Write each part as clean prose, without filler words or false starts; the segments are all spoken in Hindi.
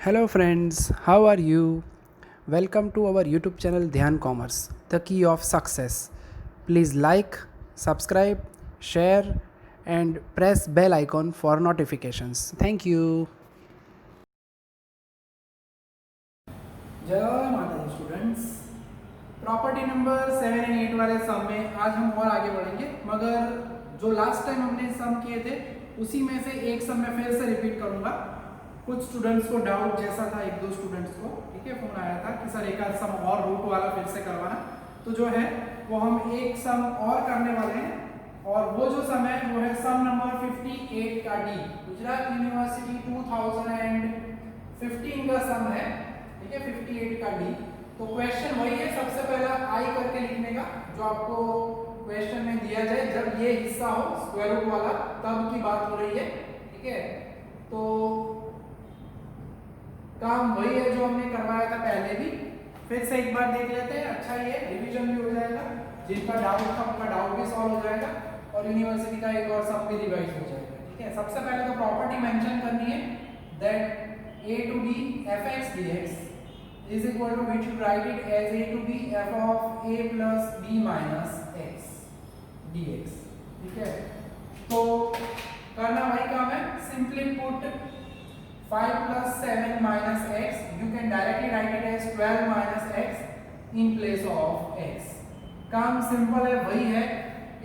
Hello friends, how are you? Welcome to our YouTube channel Dhyan Commerce, the key of success. Please like, subscribe, share and press bell icon for notifications. Thank you. जय माता the students. Property number 7 and 8 वाले सम में आज हम और आगे बढ़ेंगे, मगर जो लास्ट टाइम हमने सम किए थे उसी में से एक सम मैं फिर से रिपीट करूंगा। कुछ स्टूडेंट्स को डाउट जैसा था, एक दो स्टूडेंट्स को ठीक है फोन आया था कि सर एक आध सम और रूट वाला फिर से करवाना, तो जो है वो हम एक सम और करने वाले हैं। और वो जो सम है वो है सम नंबर 58 का डी, गुजरात यूनिवर्सिटी 2015 का सम है, ठीक है 58 का डी। तो क्वेश्चन वही है, सबसे पहला आई करके लिखने का जो आपको क्वेश्चन में दिया जाए, जब ये हिस्सा हो स्क्वायर रूट वाला तब की बात हो रही है, ठीक है। तो काम वही है जो हमने करवाया था पहले भी, फिर से एक बार देख लेते हैं। अच्छा ये रिवीजन भी हो जाएगा, जिनका डाउट था उनका डाउट भी सॉल्व हो जाएगा और यूनिवर्सिटी का एक और सम भी रिवाइज हो जाएगा, ठीक है। सबसे पहले तो प्रॉपर्टी मेंशन करनी है that a to b fx dx is equal to, we should write it as a to b f of a plus b minus x dx, ठीक है। तो करना वही काम है, simply put 5 plus 7 minus x, you can directly write it as 12 minus x in place of x। काम सिंपल है, वही है।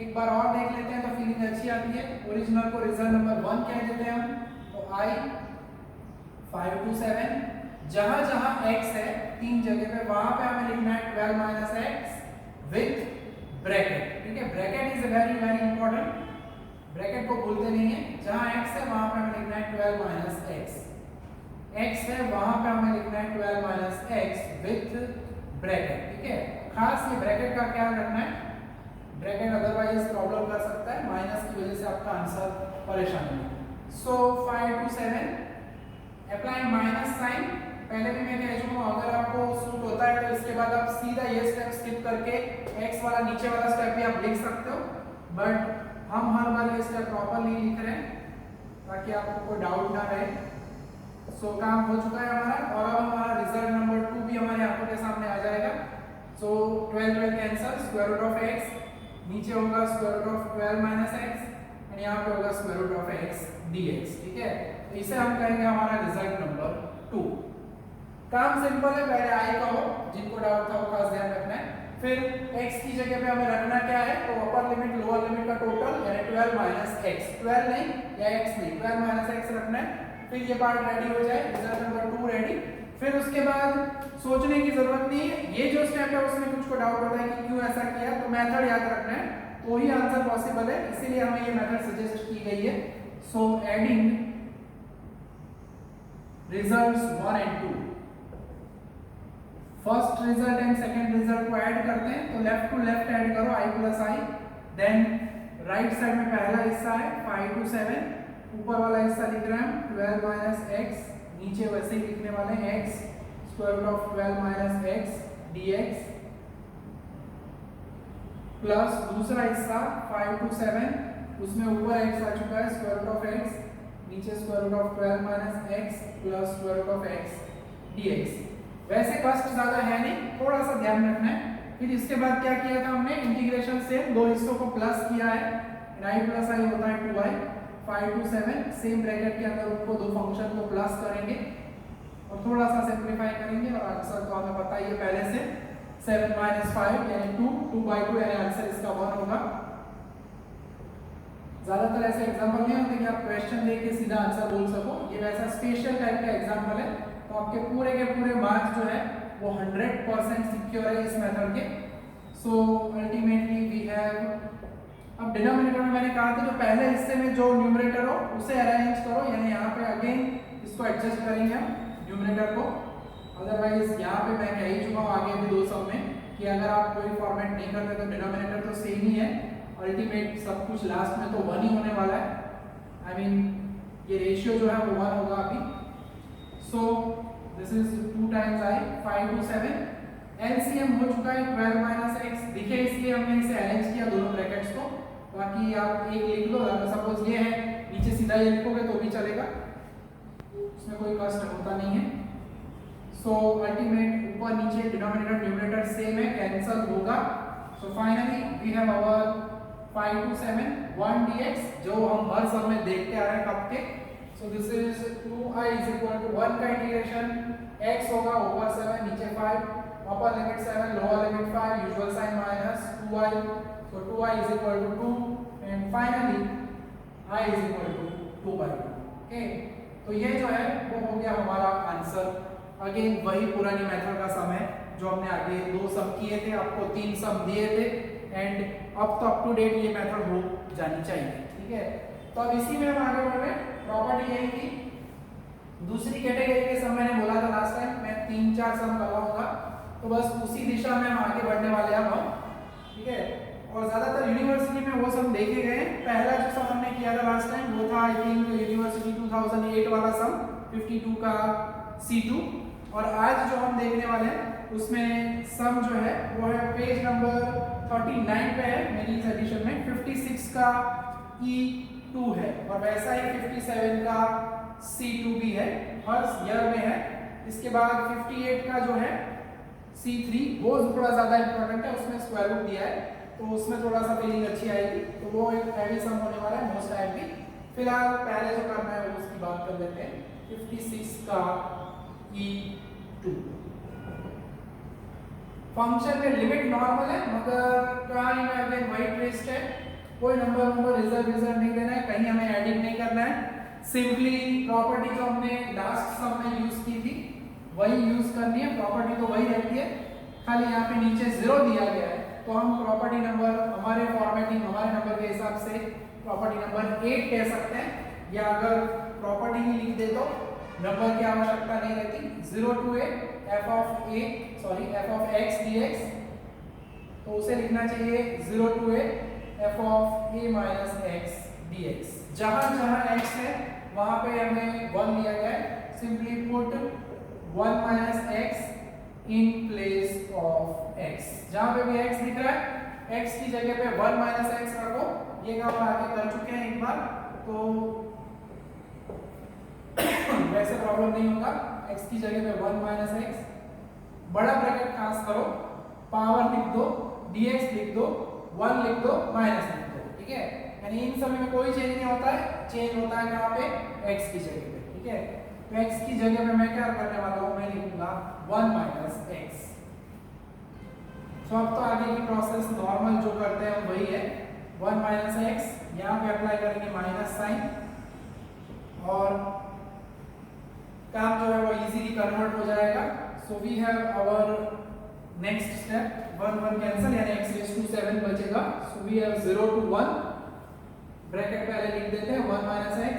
एक बार और देख लेते हैं तो फीलिंग अच्छी आती है। ओरिजिनल को रिजल्ट नंबर 1 कह देते हैं हम, तो i 5 to 7, जहां जहां x है तीन जगह पे वहां पे हमें लिखना है 12 minus x विथ ब्रैकेट, ठीक है। Bracket is very very important, bracket को भूलते नहीं है। जहां x है वहां पे हमें लिखना है 12 minus x है वहां पे हमें लिखना है 12 minus x विथ ब्रैकेट, ठीक है। खास ये ब्रैकेट का ख्याल रखना है, ब्रैकेट अदरवाइज प्रॉब्लम कर सकता है, माइनस की वजह से आपका आंसर परेशानी में। सो 5 to 7 अप्लाई माइनस साइन, पहले भी मैं कह चुका हूं, अगर आपको सूट होता है तो इसके बाद आप सीधा ये स्टेप स्किप करके x वाला नीचे वाला स्टेप भी आप लिख सकते हो, बट हम हर बार ये स्टेप प्रॉपरली लिख रहे हैं ताकि आपको कोई डाउट ना रहे। सो काम हो चुका है हमारा, और अब हमारा रिजल्ट नंबर 2 भी हमारे आंखों के सामने आ जाएगा। So 12 cancel, square root of x नीचे होगा square root of 12 minus x और यहाँ पे होगा square root of x dx, ठीक है। तो इसे हम कहेंगे हमारा रिजल्ट नंबर 2। काम सिंपल है, पहले आई का हो, जिनको डाउट था वो खास ध्यान रखना है। फिर x की जगह पे हमें रखना क्या है, तो अपर लिमिट लोअर लिमिट का टोटल यानी 12 माइनस x, 12 नहीं या x नहीं, 12 माइनस x रखना है। फिर ये पार्ट रेडी हो जाए, रिजल्ट नंबर 2 रेडी। फिर उसके बाद सोचने की जरूरत नहीं है, ये जो स्टेप है उसमें कुछ को डाउट होता है कि क्यों ऐसा किया, तो मेथड याद रखना है तो ही आंसर पॉसिबल है, इसीलिए हमें ये मेथड सजेस्ट की गई है। So adding results 1 and 2, first result and second result को ऐड करते हैं, तो लेफ्ट टू लेफ्ट ऐड करो i plus i, then right side में पहला हिस्सा है 5 to 7, ऊपर वाला हिस्सा लिख रहे हैं 12 माइनस x, नीचे वैसे ही लिखने वाले हैं x square root of 12 minus x dx, plus दूसरा हिस्सा 5 to 7, उसमें ऊपर x आ चुका है स्क्वायर रूट ऑफ x, नीचे square root of 12 minus x plus square root of x dx। वैसे कष्ट ज्यादा है नहीं, थोड़ा सा ध्यान रखना है। फिर इसके बाद क्या किया था हमने, इंटीग्रेशन से दो हिस्सों को प्लस किया है, i प्लस i होता है 2i, 5 to 7 सेम ब्रैकेट के अंदर उनको दो फंक्शन को प्लस करेंगे और थोड़ा सा सिंपलीफाई करेंगे, और आंसर तो हमें पता ही है पहले से 7 माइनस 5 यानी 2, 2/2 यानी आंसर इसका 1 होगा। ज्यादातर ऐसे एग्जांपल नहीं होते कि आप क्वेश्चन देख के सीधा आंसर बोल सको, ये वैसा स्पेशल टाइप का एग्जांपल है, तो आपके पूरे के पूरे मार्क्स जो है वो 100% सिक्योर है इस मेथड के। सो अल्टीमेटली वी हैव, अब डिनोमिनेटर में मैंने कहा था जो पहले हिस्से में जो न्यूमरेटर हो उसे अरेंज करो, यानी यहाँ पे अगेन इसको एडजस्ट करेंगे हम न्यूमरेटर को, अदरवाइज यहाँ पे मैं कह ही चुका हूँ आगे भी दो सब में कि अगर आप कोई फॉर्मेट नहीं करते तो डिनोमिनेटर तो सेम ही है, अल्टीमेट सब कुछ लास्ट में तो 1 ही होने वाला है, आई मीन ये रेशियो जो है वो 1 होगा अभी। सो this is 2 times i, 5 to 7, LCM हो चुका है 12 माइनस x, दिखे इसलिए हमने इसे अरेंज किया दोनों ब्रैकेट्स को, बाकी आप एक लिख लो, अगर सपोज ये है नीचे सीधा ये लिखोगे तो भी चलेगा, उसमें कोई कष्ट होता नहीं है। सो अल्टीमेट ऊपर नीचे डिनोमिनेटर न्यूमरेटर सेम है, कैंसल होगा। So finally we have our 5 to 7 1 dx, जो हम हर सब में देखते आ रहे हैं कब के। So this is 2i is equal to 1 का इंटीग्रेशन x होगा ऊपर 7 नीचे 5, upper limit 7 lower limit 5, usual sign minus 2i, so 2i is equal to 2 and finally i is equal to 2/2। Okay, तो ये जो है वो हो गया हमारा आंसर। अगेन वही पुरानी मेथड का सम है जो हमने आगे 2 सम किए थे, आपको 3 सम दिए थे एंड अब तो अप टू डेट ये मेथड हो जानी चाहिए। ठीक है, तो अब इसी में हम आगे बढ़ रहे हैं। प्रॉपर्टी यही थी। दूसरी कैटेगरी के सम मैंने बोला था लास्ट टाइम, मैं 3-4 सम करवाऊंगा, तो बस उसी दिशा में हम आगे बढ़ने वाले हैं हम। ठीक है, और ज्यादातर यूनिवर्सिटी में वो सम देखे गए। पहला जो सम हमने किया था लास्ट टाइम वो था आई थिंक यूनिवर्सिटी 2008 वाला सम 52 का C2, और आज जो हम देखने वाले हैं उसमें सम जो है वो है पेज नंबर 39 पे है मेरी इस एडिशन में, 56 का E2 है और वैसा ही 57 का C2 भी है, हर ईयर में है। इसके बाद 58 का जो है C3 वो थोड़ा ज्यादा इंपॉर्टेंट है, उसमें स्क्वायर रूट दिया है तो उसमें थोड़ा सा फीलिंग अच्छी आएगी, तो वो एक हैवी सम होने वाला है मोस्ट टाइमली। फिलहाल पहले जो करना है वो उसकी बात कर लेते हैं, 56 का E2। फंक्शन में लिमिट नॉर्मल है मगर काइंड अगेन वही ट्विस्ट है, कोई नंबर रिजल्ट नहीं देना है, कहीं हमें एडिंग नहीं करना है। सिंपली प्रॉपर्टी जो हमने लास्ट सम में यूज की थी वही यूज करनी है, प्रॉपर्टी तो वही रहती है, खाली यहाँ पे नीचे 0 दिया गया है तो हम प्रॉपर्टी नंबर हमारे फॉर्मेटिंग हमारे नंबर के हिसाब से प्रॉपर्टी नंबर 8 कह सकते हैं, या अगर प्रॉपर्टी ही लिख दे तो नंबर की आवश्यकता नहीं रहती। 0 to a f of x dx, तो उसे लिखना चाहिए 0 to a f of a minus x dx। जहां जहां x है वहां पे हमें 1 दिया गया है, simply put 1 minus x in place of x। जहां पे भी x दिख रहा है x की जगह पे 1 minus x रखो, ये काम आगे कर चुके हैं एक बार, तो वैसे प्रॉब्लम नहीं होगा। x की जगह पे 1 minus x, बड़ा ब्रैकेट खास करो, पावर लिख दो, dx लिख दो, 1 लिख दो, माइनस लिख दो। ठीक है, यानी इन सभी में कोई चेंज नहीं होता है, चेंज होता है कहाँ पे x की जगह पे। ठीक है, तो x की जगह पे मैं क्या करने वाला हूँ, मैं लिखूंगा 1 minus x। तो अब तो आगे की प्रोसेस नॉर्मल जो करते हैं वही है, 1 minus x, यहाँ पे अप्लाई करेंगे माइनस साइन और काम जो है वो इजीली कन्वर्ट हो जाएगा। So we have our next step, 1 cancel यानी x raised to 7 बचेगा। So we have 0 to 1, bracket पहले लिख देते हैं 1 minus x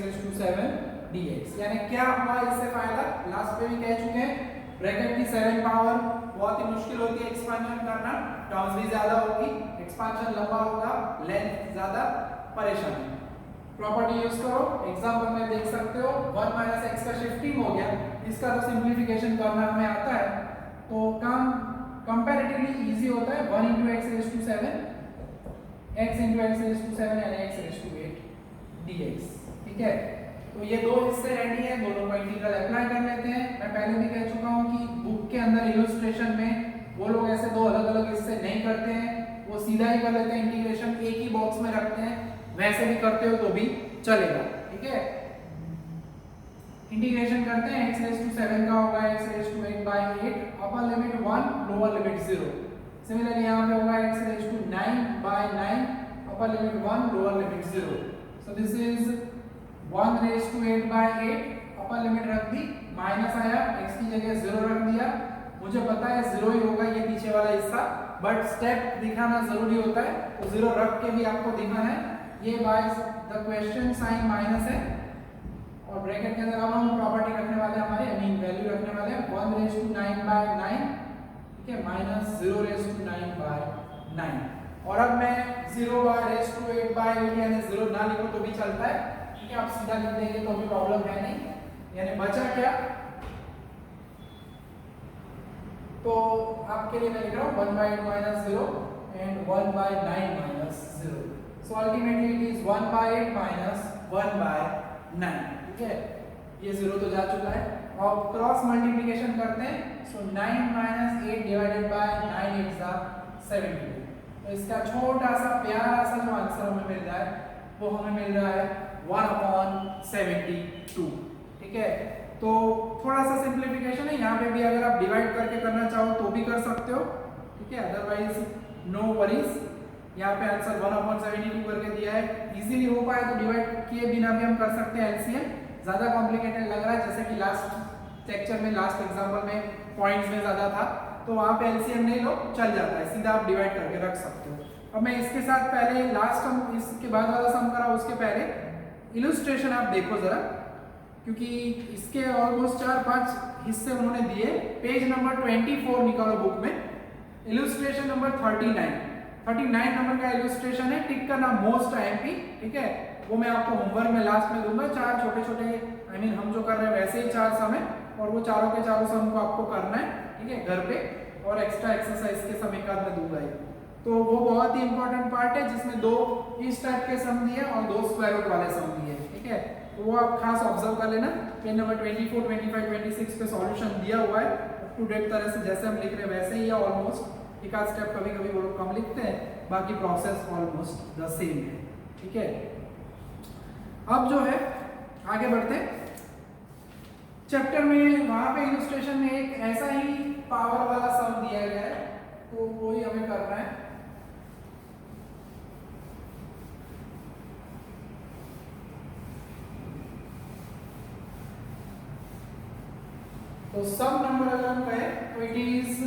raised to 7 dx। यानी क्या हुआ इससे फायदा, लास्ट पे भी कह चुके हैं, ब्रैकेट की 7 पावर बहुत ही मुश्किल होती है एक्सपांशन करना, टर्म्स भी ज्यादा होगी, एक्सपांशन लंबा होगा, लेंथ ज्यादा, परेशानी। प्रॉपर्टी यूज करो, एग्जांपल में देख सकते हो 1 minus x का शिफ्टिंग हो गया, इसका तो सिंपलीफिकेशन करना हमें आता है, तो काम कंपैरेटिवली इजी होता है। 1 into x raised to 7 x into x raised to 7 यानी x raised to 8 dx। ठीक है, तो ये दो हिस्से रेडी है, दोनों को इंटीग्रल अप्लाई कर लेते हैं। मैं पहले भी कह चुका हूँ कि बुक के अंदर इलस्ट्रेशन में वो लोग ऐसे दो अलग अलग हिस्से नहीं करते हैं, वो सीधा ही कर लेते हैं, इंटीग्रेशन एक ही बॉक्स में रखते हैं, वैसे भी करते हो तो भी चलेगा। ठीक है, इंटीग्रेशन करते हैं, x raised to 7 का होगा x raised to 8/8, upper limit 1 lower limit 0। Similarly यहाँ पे होगा x raised to 9/9, upper limit 1 lower limit 0। So this is 1 raised to 8/8, upper limit रख दी, माइनस आया, x की जगह 0 रख दिया, मुझे पता है 0 ही होगा ये पीछे वाला हिस्सा, बट स्टेप दिखाना जरूरी होता है, तो 0 रख के भी आपको दिखाना है। ये by the question sign minus है और ब्रैकेट के अंदर अब हम प्रॉपर्टी रखने वाले हैं, हमारे आई मीन वैल्यू रखने वाले हैं 1 raised to 9/9, ठीक है, माइनस 0 raised to 9/9। और अब मैं 0 raised to 8/8 यानी 0 ना लिखो तो भी चलता है, ठीक है, आप सीधा लिख देंगे तो भी प्रॉब्लम है नहीं। यानी बचा क्या, तो आपके लिए मैं लिख रहा हूँ 1/8 minus 0 and 1/9 minus 0। So ultimately it is 1/8 minus 1/9। ठीक है, ये 0 तो जा चुका है, और क्रॉस मल्टीप्लिकेशन करते हैं, सो 9 माइनस 8 डिवाइडेड बाय 9 8 सा 72। तो इसका छोटा सा प्यारा सा जो आंसर हमें मिल रहा है वो हमें मिल रहा है 1/72। ठीक है, तो थोड़ा सा सिंप्लीफिकेशन है, यहाँ पे भी अगर आप डिवाइड करके करना चाहो तो भी कर सकते हो। ठीक है, अदरवाइज नो वरीज। यहाँ पे आंसर 1/72 करके दिया है, इजीली हो पाए तो डिवाइड किए बिना भी हम कर सकते हैं एलसीएम। ज्यादा कॉम्प्लिकेटेड लग रहा है, जैसे कि लास्ट लेक्चर में, लास्ट एग्जांपल में पॉइंट्स में ज्यादा था, तो वहां पे एलसीएम नहीं लो, चल जाता है, सीधा आप डिवाइड करके रख सकते हो। अब मैं इसके साथ पहले लास्ट हम इसके बाद वाला सम करा, उसके पहले इलस्ट्रेशन आप देखो जरा, क्योंकि इसके ऑलमोस्ट 4-5 हिस्से उन्होंने दिए। पेज नंबर 24 निकालो बुक में, इलस्ट्रेशन नंबर 39 नंबर का इलस्ट्रेशन है, टिक करना मोस्ट आईएमपी। ठीक है, वो मैं आपको होमवर्क में लास्ट में दूंगा। 4 छोटे-छोटे हम जो कर रहे हैं वैसे ही 4 सम है, और वो चारों के चारों सम को आपको करना है। ठीक है, घर पे, और एक्स्ट्रा एक्सरसाइज के समय का मैं दूंगा ये। तो वो बहुत ही इंपॉर्टेंट पार्ट है, जिसमें 2 इस टाइप के सम दिए और 2 स्क्वायर रूट वाले सम दिए। ठीक है, तो वो आप खास ऑब्जर्व कर लेना। पेज नंबर 24, 25, 26 पे सॉल्यूशन दिया हुआ है, अप टू डेट तरह से जैसे हम लिख रहे हैं वैसे ही है ऑलमोस्ट। एक आध स्टेप कभी कभी वो लोग कम लिखते हैं, बाकी प्रोसेस ऑलमोस्ट द सेम है। ठीक है, अब जो है आगे बढ़ते हैं चैप्टर में। वहां पे इलस्ट्रेशन में एक ऐसा ही पावर वाला सम दिया गया है, तो वही हमें करना है। तो सम नंबर अगर हम कहें तो it is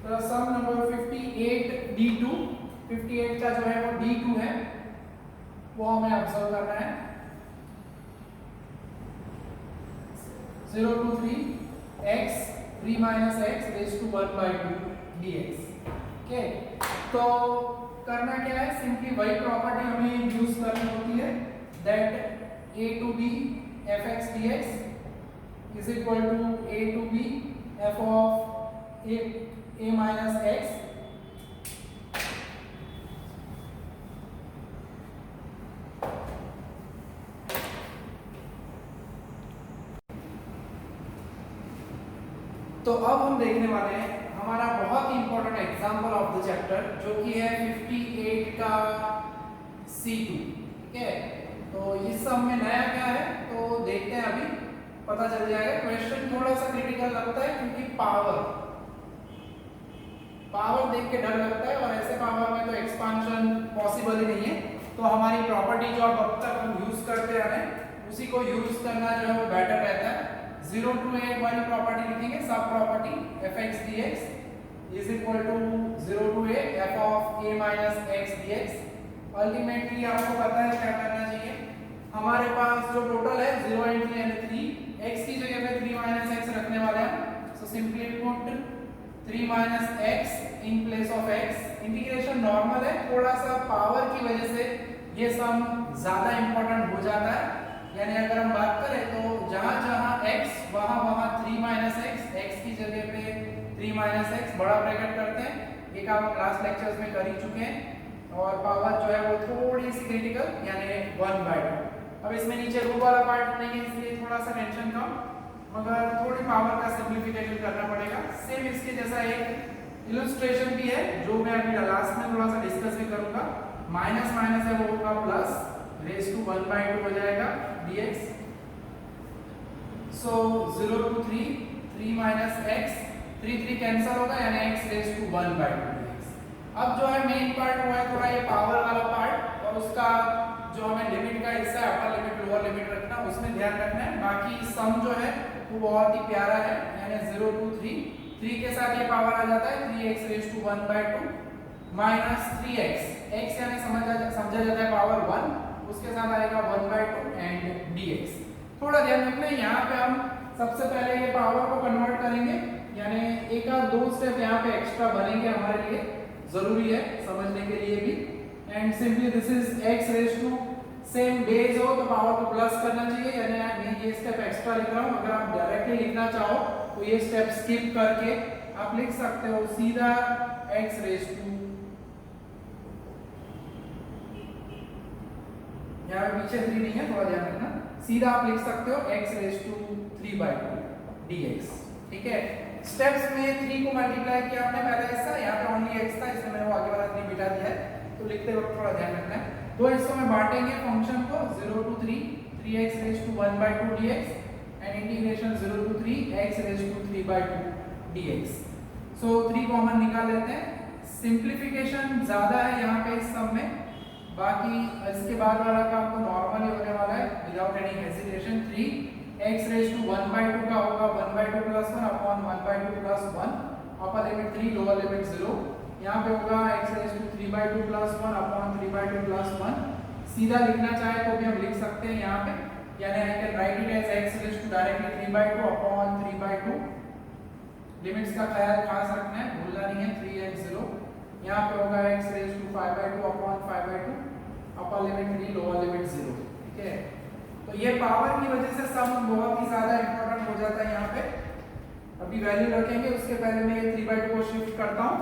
the sum number 58D2। 58 का जो है वो D2 है, वो हमें ऑब्जर्व करना है। 0 to 3 x 3 minus x raised to 1/2 dx। Okay, तो करना क्या है, सिंपली वही प्रॉपर्टी हमें यूज करनी होती है, that a to b fx dx is equal to a to b f of a minus x तो अब हम देखने वाले हैं हमारा बहुत ही important example of the chapter, जो कि है 58 का C2। ठीक है, तो इस सम में नया क्या है तो देखते हैं, अभी पता चल जाएगा। क्वेश्चन थोड़ा सा क्रिटिकल लगता है, क्योंकि पावर देख के डर लगता है, और ऐसे पावर में तो एक्सपांशन पॉसिबल ही नहीं है। तो हमारी प्रॉपर्टी जो अब तक हम यूज करते आ रहे हैं, उसी को यूज करना जो है वो बेटर रहता है। 0 to a वाली प्रॉपर्टी लिखेंगे, सब property fx dx is equal to 0 to a f of a minus x dx। Ultimately आपको पता है क्या करना चाहिए, हमारे पास जो टोटल है 0 and 3 यानी 3, x की जगह पे 3 minus x रखने वाले हैं, so simply put 3 minus x in place of x। Integration normal है, थोड़ा सा पावर की वजह से ये सम ज्यादा इंपॉर्टेंट हो जाता है। यानी अगर हम बात करें तो जहां जहां x वहां 3 minus x की जगह पे 3 minus x बड़ा ब्रैकेट करते हैं, एक आप लास्ट लेक्चर्स में कर ही चुके हैं। और पावर जो है वो थोड़ी सी क्रिटिकल, यानी 1/2। अब इसमें नीचे रूट वाला पार्ट नहीं है, इसलिए थोड़ा सा टेंशन कम, मगर थोड़ी पावर का सिंप्लीफिकेशन करना पड़ेगा। सेम इसके जैसा एक इलस्ट्रेशन भी है, जो मैं अभी लास्ट में थोड़ा सा डिस्कस भी करूंगा। माइनस माइनस है वो होगा प्लस, रेज टू 1/2 हो जाएगा dx। So 0 to 3 3 minus x, 3 cancel होगा, यानी x रेज टू 1/2 dx। अब जो है मेन पार्ट हुआ है थोड़ा ये पावर वाला पार्ट, और उसका जो हमें लिमिट का हिस्सा है, अपर लिमिट लोअर लिमिट रखना, उसमें ध्यान रखना है। बाकी सम जो है वो बहुत ही प्यारा है, यानी 0 to 3 के साथ ये पावर आ जाता है 3x raise to 1/2 minus 3x, x यानी समझा जाता है पावर 1, उसके साथ आएगा 1/2 एंड dx। थोड़ा ध्यान रखना है, यहाँ पे हम सबसे पहले ये पावर को कन्वर्ट करेंगे, यानी एक आध 2 स्टेप यहाँ पे एक्स्ट्रा बनेंगे हमारे लिए, जरूरी है समझने के लिए भी। And simply this is x raise to, same base हो तो पावर को प्लस करना चाहिए, यानी मैं ये स्टेप एक्स्ट्रा लिख रहा हूँ। अगर आप डायरेक्टली लिखना चाहो तो ये स्टेप स्किप करके आप लिख सकते हो सीधा x रेज टू, यहाँ पे पीछे 3 नहीं है, थोड़ा ध्यान रखना, सीधा आप लिख सकते हो x रेज टू 3/2 dx। ठीक है, स्टेप्स में 3 को मल्टीप्लाई किया हमने पहला हिस्सा, यहाँ पे ओनली x था इसलिए मैंने वो आगे वाला 3 मिटा दिया है, तो लिखते वक्त थोड़ा ध्यान रखना है। दो हिस्सों में बांटेंगे फंक्शन को 0 to 3 3x raised to 1/2 dx and integration 0 to 3 x raised to 3/2 dx। So 3 common निकाल लेते हैं। सिंप्लीफिकेशन ज्यादा है यहाँ पे इस सम में, बाकी इसके बाद वाला काम तो नॉर्मली होने वाला है without any hesitation. 3x raised to 1/2 का होगा 1/2 plus 1 upon 1/2 plus 1, upper limit 3 lower limit 0। यहाँ पे होगा x raised to 3/2 plus 1 upon 3/2 plus 1। सीधा लिखना चाहे तो भी हम लिख सकते हैं यहाँ पे, यानी I can write it as x raised to directly 3/2 upon 3/2। Limits का ख्याल खास रखना है, भूलना नहीं है, 3 and 0। यहाँ पे होगा x raised to 5/2 upon 5/2, upper limit 3 lower limit 0। ठीक है, तो ये पावर की वजह से सम बहुत ही ज्यादा इंपॉर्टेंट हो जाता है यहाँ पे। अभी वैल्यू रखेंगे, उसके पहले मैं ये 3/2 को शिफ्ट करता हूँ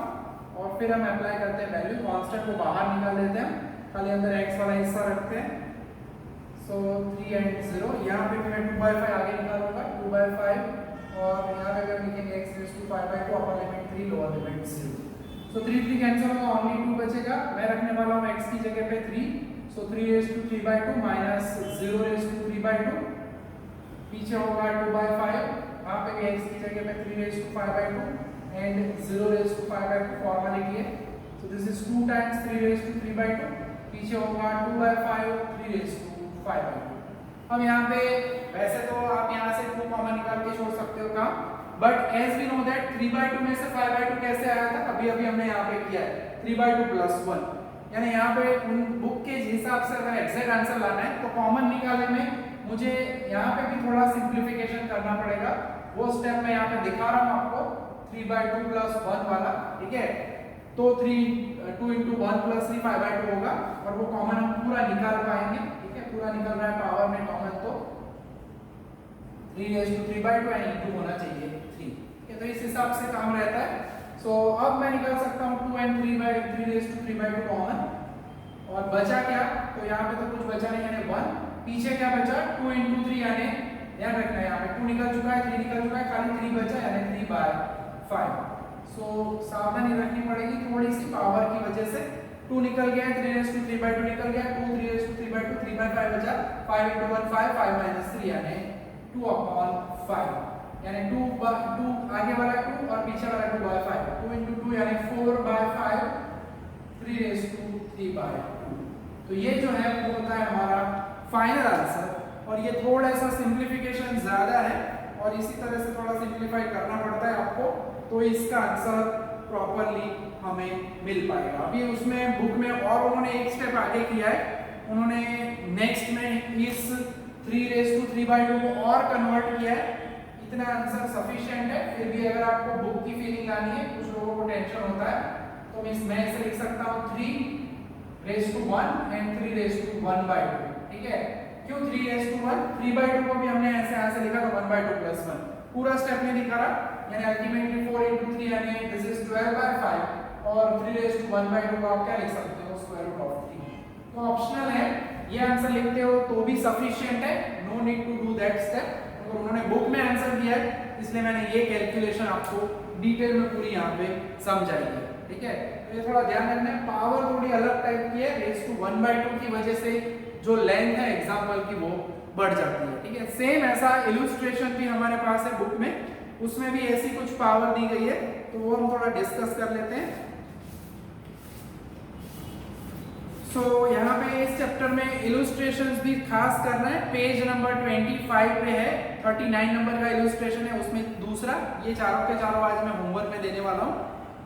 और फिर हम अप्लाई करते हैं वैल्यू। कांस्टेंट को बाहर निकाल देते हैं, खाली अंदर x वाला हिस्सा रखते हैं। सो 3 and 0, यहाँ पे भी मैं 2/5 आगे निकालूंगा 2/5, और यहाँ पे अगर लिखेंगे x raised to 5/2 upper limit 3 lower limit 0। So 3 cancel होगा, ओनली 2 बचेगा। मैं रखने वाला हूँ x की जगह पे 3, सो 3 raised to 3/2 minus 0 raised to 3/2, पीछे होगा 2/5, वहाँ पे भी x की जगह पे 3 raised to 5/2 and 0 raised to 5/2 formality है। सो this is 2 times 3 raised to 3/2, पीछे होगा 2/5 3 raised to 5/2। अब यहाँ पे वैसे तो आप यहाँ से 2 कॉमन निकाल के छोड़ सकते हो काम, but as we know that 3/2 में से 5/2 कैसे आया था, अभी अभी हमने यहाँ पे किया है 3/2 plus 1, यानी यहाँ पे उन बुक के हिसाब से अगर एग्जैक्ट आंसर लाना है तो कॉमन निकालने में मुझे यहाँ पे भी थोड़ा सिंप्लीफिकेशन करना पड़ेगा। वो स्टेप मैं यहाँ पे दिखा रहा हूँ आपको, 3/2 plus 1 वाला। ठीक है, तो 2 into 1 plus 3 5/2 होगा, और वो कॉमन हम पूरा निकाल पाएंगे। ठीक है, पूरा निकल रहा है पावर में कॉमन, तो 3 raised to 3/2 एंड इंटू होना चाहिए 3। ठीक है, तो इस हिसाब से काम रहता है। सो अब मैं निकाल सकता हूँ 2 and 3 raised to 3/2 कॉमन, और बचा क्या, तो यहाँ पे तो कुछ बचा नहीं, यानी 1, पीछे क्या बचा 2 into 3, यानी ध्यान रखना है यहाँ पे 2 निकल चुका है 3 निकल चुका है, खाली 3 बचा, यानी 3/5। सो सावधानी रखनी पड़ेगी थोड़ी सी पावर की वजह से। 2 निकल गया, 3 raised to 3/2 निकल गया, 2 3 raised to 3/2 3/5 बचा, 5 into 1 5, 5 minus 3 यानी 2/5, यानी 2 आगे वाला 2 और पीछे वाला 2/5, 2 into 2 यानी 4/5, 3 raised to 3/2। तो ये जो है वो होता है हमारा फाइनल आंसर, और ये थोड़ा सा सिंप्लीफिकेशन ज्यादा है और इसी तरह से थोड़ा सिंप्लीफाई करना पड़ता है आपको, तो इसका आंसर प्रॉपरली हमें मिल पाएगा। अभी उसमें बुक में और उन्होंने एक स्टेप आगे किया है, उन्होंने नेक्स्ट में इस 3 raised to 3/2 को और कन्वर्ट किया है। इतना आंसर सफिशिएंट है, फिर भी अगर आपको बुक की फीलिंग लानी है, कुछ लोगों को टेंशन होता है, तो मैं इसे लिख सकता हूँ 3 raised to 1 and 3 raised to 1/2। ठीक है, क्यों 3 raised to 1, 3/2 को भी हमने ऐसे लिखा था 1/2 plus 1, पूरा स्टेप नहीं दिखा रहा, यानी अल्टीमेटली 4 into 3 यानी दिस इज 12/5, और 3 raised to 1/2 को आप क्या लिख सकते हो, स्क्वायर रूट ऑफ 3। तो ऑप्शनल है, ये आंसर लिखते हो तो भी सफिशिएंट है, no need to do that step. तो उन्होंने बुक में आंसर दिया है, इसलिए मैंने ये कैलकुलेशन आपको डिटेल में पूरी यहाँ पे समझाई है। ठीक है, तो ये थोड़ा ध्यान रखना है, पावर थोड़ी अलग टाइप की है, रेज़ टू 1/2 की वजह से जो लेंथ है एग्जाम्पल की वो बढ़ जाती है। ठीक है, सेम ऐसा इलुस्ट्रेशन भी हमारे पास है बुक में, उसमें भी ऐसी कुछ पावर दी गई है, तो वो हम थोड़ा डिस्कस कर लेते हैं। सो यहाँ पे इस चैप्टर में इलुस्ट्रेशंस भी खास कर रहे हैं, पेज नंबर 25 पे है, 39 नंबर का इलुस्ट्रेशन है, उसमें दूसरा, ये चारों के चारों आज मैं होमवर्क में देने वाला हूँ,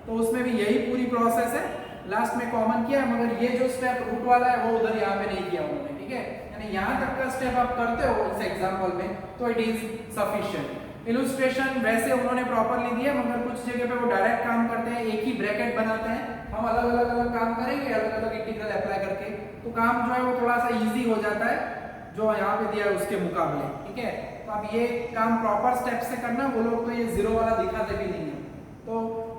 तो उसमें भी यही पूरी प्रोसेस है। लास्ट में कॉमन किया, मगर ये जो स्टेप रूट वाला है वो उधर यहाँ पे नहीं किया उन्होंने। ठीक है, यानी यहाँ तक का स्टेप आप करते हो इस एग्जाम्पल में, तो इट इज सफिशिएंट। इलुस्ट्रेशन वैसे उन्होंने प्रॉपरली दिया, मगर कुछ जगह पे वो डायरेक्ट काम करते हैं, एक ही ब्रैकेट बनाते हैं, हम अलग अलग काम करेंगे अलग अलग इंटीग्रल अप्लाई करके, तो काम जो है वो थोड़ा सा इजी हो जाता है जो यहाँ पे दिया है उसके मुकाबले। ठीक है, तो अब ये काम प्रॉपर स्टेप से करना, वो लोग तो ये जीरो वाला दिखाते भी नहीं है। तो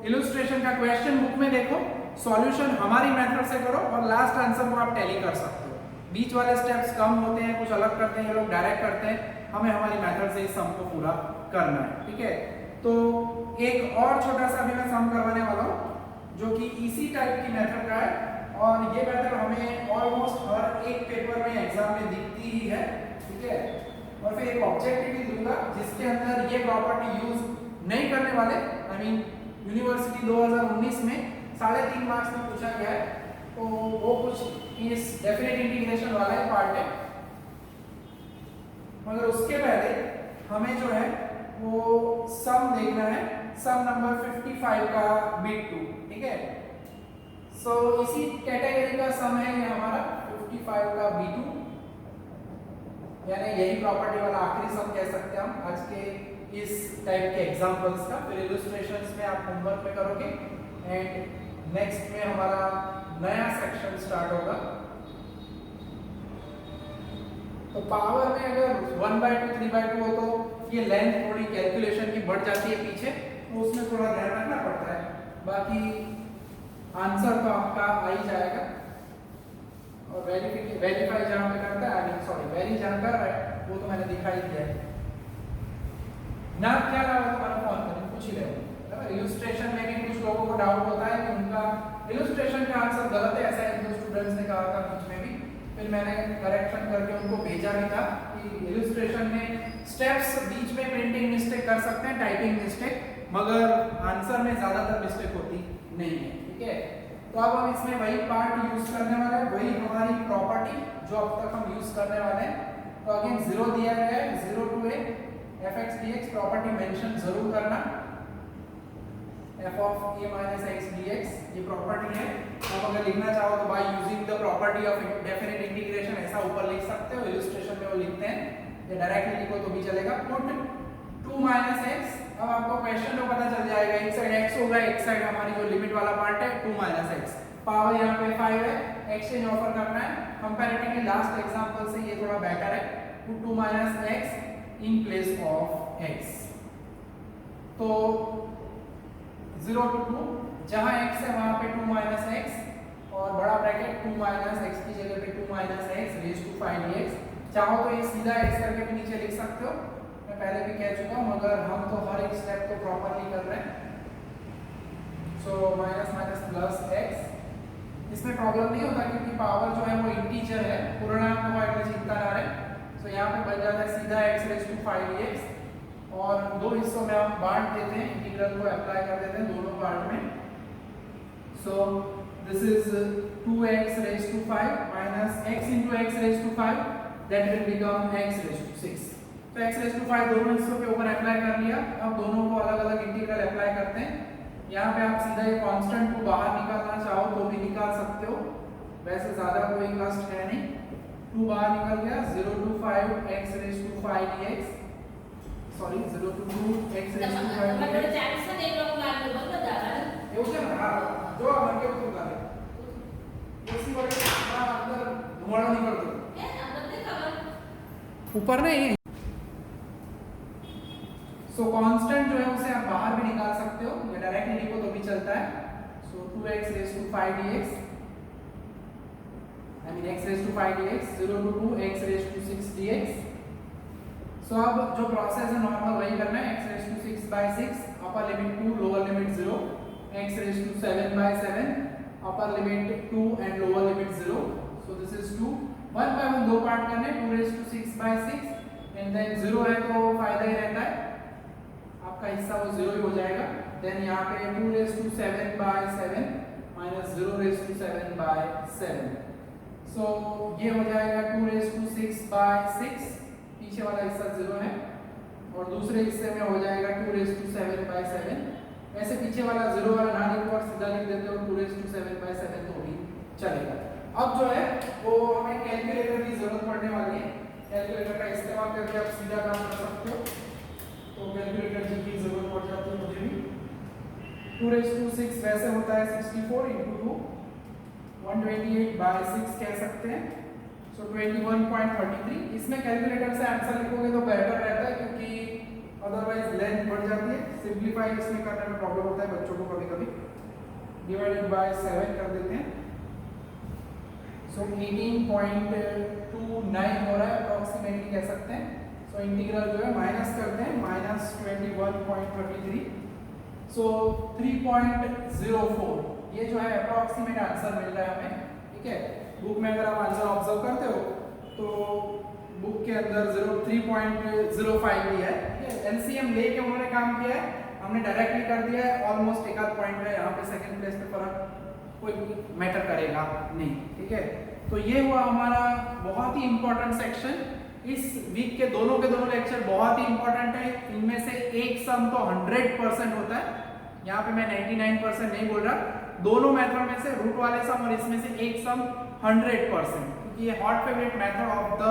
इलुस्ट्रेशन का क्वेश्चन बुक में देखो, सॉल्यूशन हमारी मेथड से करो, और लास्ट आंसर को आप टैली कर सकते हो। बीच वाले स्टेप्स कम होते हैं, कुछ अलग करते हैं, ये लोग डायरेक्ट करते हैं, हमें हमारी मेथड से इस सम को पूरा करना है, ठीक है। तो एक और छोटा सा भी मैं सम करवाने वाला हूँ जो कि इसी टाइप की मेथड का है, और ये मेथड हमें ऑलमोस्ट हर एक पेपर में एग्जाम में दिखती ही है, ठीक है। और फिर एक ऑब्जेक्टिव भी दूंगा जिसके अंदर ये प्रॉपर्टी यूज नहीं करने वाले, आई मीन यूनिवर्सिटी 2019 में 3.5 मार्क्स में पूछा गया है, तो वो कुछ इस डेफिनेट इंटीग्रेशन वाला ही पार्ट है। मगर उसके पहले हमें जो है वो सम देखना है, सम नंबर 55 का बिट 2, ठीक है। सो इसी कैटेगरी का सम है ये हमारा 55 का B2, यानी यही प्रॉपर्टी वाला आखिरी सम कह सकते हैं हम आज के इस टाइप के एग्जांपल्स का। फिर इलस्ट्रेशंस में आप होमवर्क में करोगे एंड नेक्स्ट में हमारा नया सेक्शन स्टार्ट होगा। तो पावर में अगर 1/2 3/2 हो तो ये लेंथ थोड़ी कैलकुलेशन की बढ़ जाती है पीछे, तो उसमें थोड़ा ध्यान रखना पड़ता है। बाकी आंसर तो आपका आ ही जाएगा, और वेरीफाई जहां पे करता है, आई मीन सॉरी वेरी जहां कर रहा है वो तो मैंने दिखा ही दिया है ना। क्या रहा है तुम्हारा फोन करें पूछ ही रहे। इलस्ट्रेशन में भी कुछ लोगों को डाउट होता है कि उनका इलस्ट्रेशन का आंसर गलत है, ऐसा एक दो स्टूडेंट्स ने कहा था बीच में भी, फिर मैंने करेक्शन करके उनको भेजा भी था कि इलस्ट्रेशन में स्टेप्स बीच में प्रिंटिंग मिस्टेक कर सकते हैं, टाइपिंग मिस्टेक, मगर आंसर में ज्यादातर मिस्टेक होती नहीं है, ठीक है। तो अब हम इसमें वही पार्ट यूज करने वाले हैं, वही हमारी प्रॉपर्टी जो अब तक हम यूज करने वाले हैं। तो अगेन 0 दिया गया है, 0 to a fx dx property mention जरूर करना, f of a minus x dx ये प्रॉपर्टी है। आप अगर लिखना चाहो तो by using the property of definite integration ऐसा ऊपर लिख सकते हो, इलस्ट्रेशन में वो लिखते हैं, या डायरेक्टली लिखो तो भी चलेगा। पुट 2 minus x, अब आपको क्वेश्चन में पता चल जाएगा, एक साइड x होगा, एक साइड हमारी जो लिमिट वाला पार्ट है 2 minus x, पावर यहाँ पे 5 है, एक्सचेंज ऑफर करना है। कंपैरेटिवली लास्ट एग्जांपल से ये थोड़ा बेटर है, put 2 minus x in place of x। तो 0 to 2 जहां x है वहां पे 2 minus x, और बड़ा ब्रैकेट 2 minus x की जगह पे 2 minus x raised to 5 dx। चाहो तो ये सीधा x करके भी नीचे लिख सकते हो, मैं पहले भी कह चुका हूं, मगर हम तो हर एक स्टेप को प्रॉपर्ली कर रहे हैं। So minus minus plus x, इसमें प्रॉब्लम नहीं होता क्योंकि पावर जो है वो इंटीजर है, पूर्णांक को इतना चिंता ना रहे। सो यहाँ पे बच जाता है सीधा x raised to 5 dx, और दो हिस्सों में हम बांट देते हैं, इंटीग्रल को अप्लाई कर देते हैं दोनों पार्ट में। सो this is 2x raised to 5 minus x into x raised to 5, that will become x raised to 6। तो x raised to 5 दोनों हिस्सों के ऊपर अप्लाई कर लिया। अब दोनों को अलग अलग इंटीग्रल अप्लाई करते हैं। यहाँ पे आप सीधा ये कांस्टेंट को बाहर निकालना चाहो तो भी निकाल सकते हो, वैसे ज्यादा कोई कष्ट है नहीं। 2 बाहर निकल गया, 0 to 5 x raised to 5 dx, sorry 0 to 2 x raised to 5 dx। मतलब चांस का देख लो मार लो बंद कर दो એવું છે ને, હા જો આ કે શું કરે એસી વડે આ અંદર ધુમાડો નીકળતો એ અંદર ને खबर ऊपर नहीं। सो कांस्टेंट जो है उसे आप बाहर भी निकाल सकते हो, या डायरेक्टली लिखो तो भी चलता है। सो 2x raised to 5 dx, I mean x raised to 5 dx, 0 to 2 x raised to 6 dx। सो अब जो प्रोसेस है नॉर्मल वही करना है, x raised to 6 by 6, upper limit 2 lower limit 0, x raised to 7 by 7, upper limit 2 and lower limit 0। So this is 2, 1 by 1 दो पार्ट करने, 2 raised to 6 by 6, and then 0 है तो फायदा ही रहता है, आपका हिस्सा वो 0 ही हो जाएगा। देन यहाँ पे 2 raised to 7 by 7 minus 0 raised to 7 by 7। सो ये हो जाएगा 2 raised to 6 by 6, पीछे वाला हिस्सा 0 है, और दूसरे हिस्से में हो जाएगा 2 raised to 7 by 7। वैसे पीछे वाला 0 वाला ना लिखो और सीधा लिख देते हो 2 raised to 7 by 7 तो भी चलेगा। अब जो है वो हमें कैलकुलेटर की जरूरत पड़ने वाली है, कैलकुलेटर का इस्तेमाल करके आप सीधा काम कर सकते हो, तो कैलकुलेटर की जरूरत पड़ जाती है मुझे भी। 2 raised to 6 वैसे होता है 64 into 2, 128 by 6 कह सकते हैं। सो 21.33, इसमें कैलकुलेटर से आंसर लिखोगे तो बेटर रहता है क्योंकि अदरवाइज लेंथ बढ़ जाती है, सिंपलीफाई इसमें करने में प्रॉब्लम होता है बच्चों को कभी कभी। डिवाइडेड बाय 7 कर देते हैं। सो 18.29 हो रहा है अप्रोक्सीमेटली कह सकते हैं। सो इंटीग्रल जो है माइनस करते हैं, माइनस 21.33, सो 3.04 ये जो है अप्रॉक्सीमेट आंसर मिल रहा है हमें, ठीक है। बुक में अगर आप आंसर ऑब्जर्व करते हो तो बुक के अंदर 3.05 दिया है, ठीक है। एलसीएम लेके उन्होंने काम किया है, हमने डायरेक्टली कर दिया है, ऑलमोस्ट एक आध पॉइंट है यहाँ पे, सेकंड प्लेस पे फर्क कोई मैटर करेगा नहीं, ठीक है। तो ये हुआ हमारा बहुत ही इंपॉर्टेंट सेक्शन। इस वीक के दोनों लेक्चर बहुत ही इंपॉर्टेंट है। इनमें से एक सम तो 100% होता है, यहाँ पे मैं 99% नहीं बोल रहा, दोनों मेथड में से रूट वाले सम और इसमें से एक सम 100%, क्योंकि ये hot favourite method of the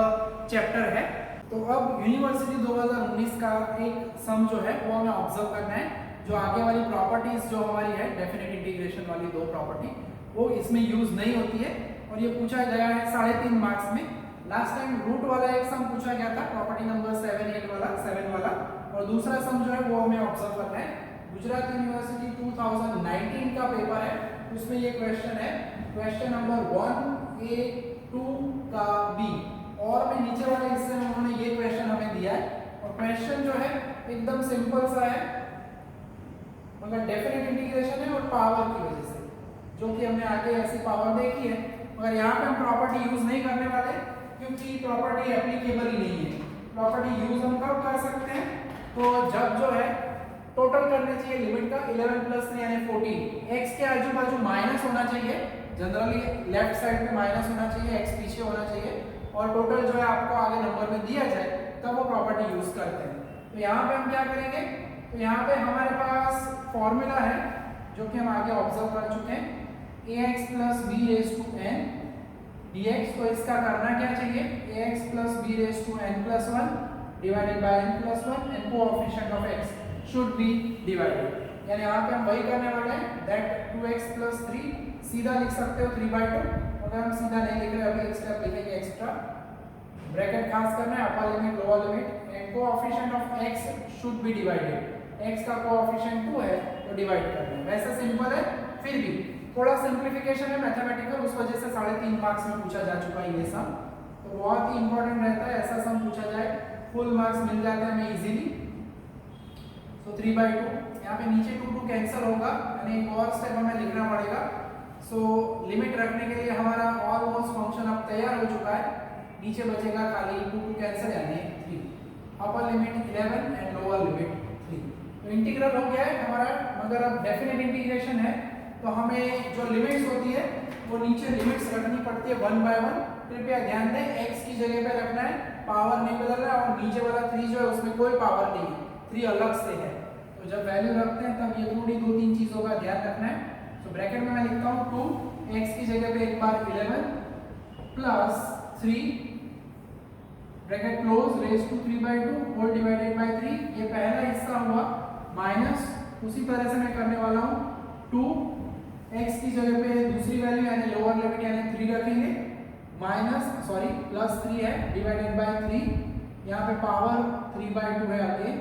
chapter है। तो अब यूनिवर्सिटी 2019 का एक सम जो है वो हमें ऑब्जर्व करना है। जो आगे वाली प्रॉपर्टीज जो हमारी है डेफिनेट इंटीग्रेशन वाली दो प्रॉपर्टी, वो इसमें यूज नहीं होती है और ये पूछा गया है 3.5 मार्क्स में। लास्ट टाइम रूट वाला एक सम पूछा गया था, प्रॉपर्टी नंबर 7 वाला, और दूसरा सम जो है वो हमें ऑब्जर्व करना है। गुजरात यूनिवर्सिटी 2019 का पेपर है, उसमें ये क्वेश्चन है, क्वेश्चन नंबर 1A 2 का B, और में नीचे वाले हिस्से में उन्होंने ये क्वेश्चन हमें दिया है और क्वेश्चन जो है एकदम सिंपल सा है, मगर डेफिनेट इंटीग्रेशन है और पावर की वजह से, जो कि हमने आगे ऐसी पावर देखी है, मगर यहाँ पे हम प्रॉपर्टी यूज नहीं करने वाले क्योंकि प्रॉपर्टी एप्लीकेबल ही नहीं है। प्रॉपर्टी यूज हम कब कर सकते हैं, तो जब जो है टोटल करने चाहिए लिमिट का 11 + 3 यानी 14, x के आजू बाजू माइनस होना चाहिए, जनरली लेफ्ट साइड पे माइनस होना चाहिए, x पीछे होना चाहिए, और टोटल जो है आपको आगे नंबर में दिया जाए तब वो प्रॉपर्टी यूज करते हैं। तो यहाँ पे हम क्या करेंगे, तो यहाँ पे हमारे पास फॉर्मूला है जो कि हम आगे ऑब्जर्व कर चुके हैं, ax + b⁴n dx। तो इसका करना क्या चाहिए, ax + b⁴n+1 divided by n+1 and coefficient of x should be divided, यानी यहाँ पे हम वही करने वाले हैं, दैट 2x + 3 सीधा लिख सकते हो 3/2, अगर हम सीधा नहीं लिख रहे अभी एक स्टेप लिखेंगे एक्स्ट्रा, ब्रैकेट खास करना है, upper limit lower limit, and coefficient of x should be divided, x का कोएफिशिएंट 2 है तो डिवाइड करना है। वैसे सिंपल है, फिर भी थोड़ा सिंप्लीफिकेशन है मैथमेटिकल, उस वजह से 3.5 मार्क्स में पूछा जा चुका है ये सम, तो बहुत ही इंपॉर्टेंट रहता है ऐसा सम पूछा जाए, फुल मार्क्स मिल जाते हैं हमें इजीली। सो 3/2, यहाँ पे नीचे 2 कैंसिल होगा, यानी एक और स्टेप हमें लिखना पड़ेगा। सो लिमिट रखने के लिए हमारा ऑलमोस्ट फंक्शन अब तैयार हो चुका है, नीचे बचेगा खाली 2 कैंसिल यानी 3, upper limit 11 and lower limit 3। तो इंटीग्रल हो गया है हमारा, मगर अब डेफिनेट इंटीग्रेशन है तो हमें जो लिमिट्स होती है वो नीचे लिमिट्स रखनी पड़ती है 1 by 1। कृपया ध्यान दें, x की जगह पे रखना है, पावर नहीं बदल रहा है, और नीचे वाला 3 जो है उसमें कोई पावर नहीं है, 3 अलग से है। तो जब वैल्यू रखते हैं तब ये थोड़ी 2-3 चीजों का ध्यान रखना है। तो ब्रैकेट में मैं लिखता हूँ 2, x की जगह पे एक बार 11 plus 3 bracket close raise to 3/2 whole divided by 3, ये पहला हिस्सा हुआ, माइनस उसी तरह से मैं करने वाला हूँ 2, x की जगह पे दूसरी वैल्यू यानी लोअर लिमिट यानी 3 रखेंगे, प्लस 3 है डिवाइडेड बाय 3, यहाँ पे पावर 3/2 है, आगे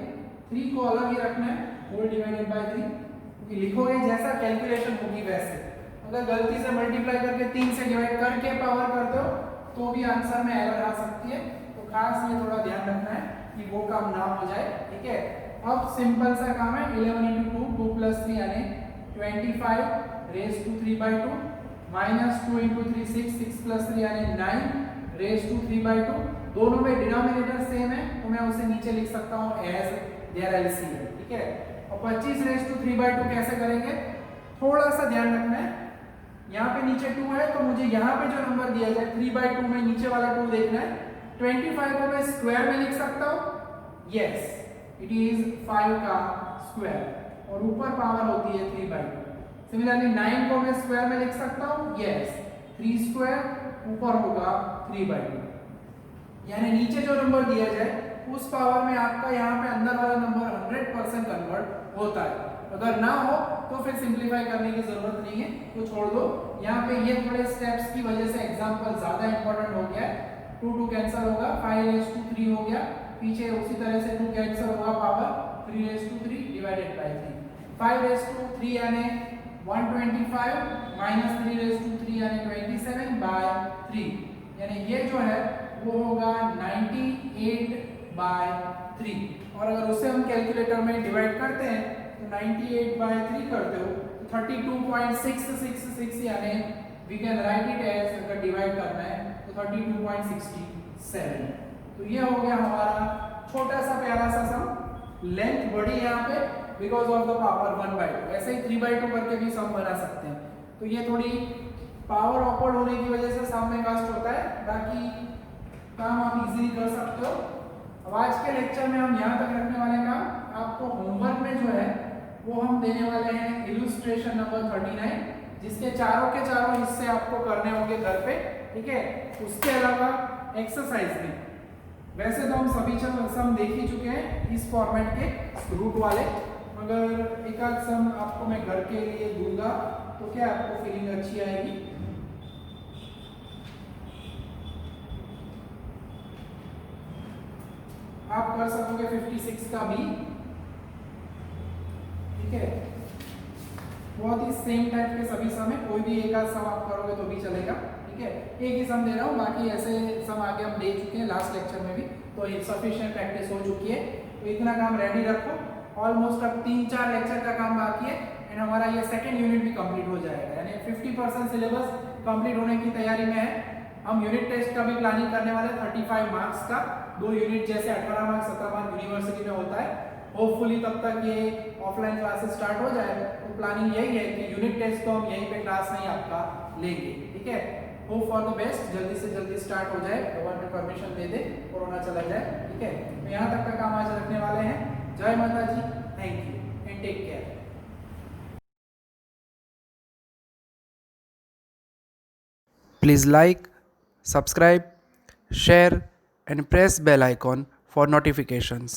3 को अलग ही रखना है, होल डिवाइडेड बाय 3, क्योंकि लिखोगे जैसा कैलकुलेशन होगी वैसे, अगर गलती से मल्टीप्लाई करके 3 से डिवाइड करके पावर करते हो तो भी आंसर में एरर आ सकती है, तो खास ये थोड़ा ध्यान रखना है कि वो काम ना हो जाए, ठीक है। अब सिंपल सा काम है, 11 × 2 2 + 3 यानी 25 रेज टू 3/2 माइनस 2 × 3 6 6 + 3 यानी 9 रेज टू 3/2, दोनों में डिनोमिनेटर सेम है तो मैं उसे नीचे लिख सकता हूँ एज देयर एलसीएम, ठीक है। और 25 रेज टू 3/2 कैसे करेंगे, थोड़ा सा ध्यान रखना है, यहाँ पे नीचे 2 है तो मुझे यहाँ पे जो नंबर दिया जाए 3/2 में नीचे वाला 2 देखना है। 25 को मैं स्क्वायर में लिख सकता हूँ, यस इट इज 5 का स्क्वायर, और ऊपर पावर होती है 3/2। सिमिलरली 9 को मैं स्क्वायर में लिख सकता हूँ, यस 3 स्क्वायर, ऊपर होगा 3/2, यानी नीचे जो नंबर दिया जाए उस पावर में आपका यहाँ पे अंदर वाला नंबर 100% कन्वर्ट होता है। अगर ना हो तो फिर सिंप्लीफाई करने की जरूरत नहीं है, तो छोड़ दो। यहाँ पे ये थोड़े स्टेप्स की वजह से एग्जांपल ज्यादा इंपॉर्टेंट हो गया है। 2 कैंसिल होगा, 5⁻³ हो गया, पीछे उसी तरह से 2 कैंसिल होगा, पावर 3⁻³ डिवाइडेड बाय 3, 5⁻³ यानी 125 माइनस 3⁻³ यानी 27/3, यानी ये जो है वो होगा 98/3 98/3 और अगर उसे हम कैलकुलेटर में डिवाइड करते हैं तो 98/3 करते हो तो 32.666 यानी we can write it as, अगर डिवाइड करना है तो 32.67। तो ये हो गया हमारा छोटा सा प्यारा सा सम। लेंथ बढ़ी यहाँ पे बिकॉज ऑफ द पावर 1/2, ऐसे ही 3/2 करके भी सम बना सकते हैं। तो ये थोड़ी पावर ऑकवर्ड होने की वजह से सम में कष्ट होता है, बाकी काम आप इजीली कर सकते हो। अब आज के लेक्चर में हम यहाँ तक रखने वाले काम, आपको होमवर्क में जो है वो हम देने वाले हैं इलुस्ट्रेशन नंबर 39, जिसके चारों के चारों हिस्से आपको करने होंगे घर पे, ठीक है। उसके अलावा एक्सरसाइज में वैसे तो हम सभी सम देख ही चुके हैं इस फॉर्मेट के रूट वाले, मगर एक आध सम आपको मैं घर के लिए दूंगा तो क्या आपको फीलिंग अच्छी आएगी। आप कर सकोगे 56 का भी, ठीक है। बहुत ही सेम टाइप के सभी सम है, कोई भी एक आध सम आप करोगे तो भी चलेगा, ठीक है। एक ही सम दे रहा हूँ, बाकी ऐसे सम आगे हम दे चुके हैं लास्ट लेक्चर में भी, तो सफिशिएंट प्रैक्टिस हो चुकी है। तो इतना काम रेडी रखो, ऑलमोस्ट अब 3-4 लेक्चर का काम बाकी है एंड हमारा ये सेकंड यूनिट भी कंप्लीट हो जाएगा, यानी 50% सिलेबस कंप्लीट होने की तैयारी में है। हम यूनिट टेस्ट का भी प्लानिंग करने वाले 35 मार्क्स का, 2 यूनिट जैसे 18 मार्क्स 17 मार्क्स यूनिवर्सिटी में होता है। होपफुली तब तक ये ऑफलाइन क्लासेस स्टार्ट हो जाए, तो प्लानिंग यही है कि यूनिट टेस्ट तो हम यहीं पे क्लास नहीं आपका लेंगे, ठीक है। होप फॉर द बेस्ट, जल्दी से जल्दी स्टार्ट हो जाए, गवर्नमेंट परमिशन दे दे, कोरोना चला जाए, ठीक है। तो यहाँ तक का काम आज रखने वाले हैं। जय Mata ji, thank you and take care. Please like, subscribe, share and press bell icon for notifications.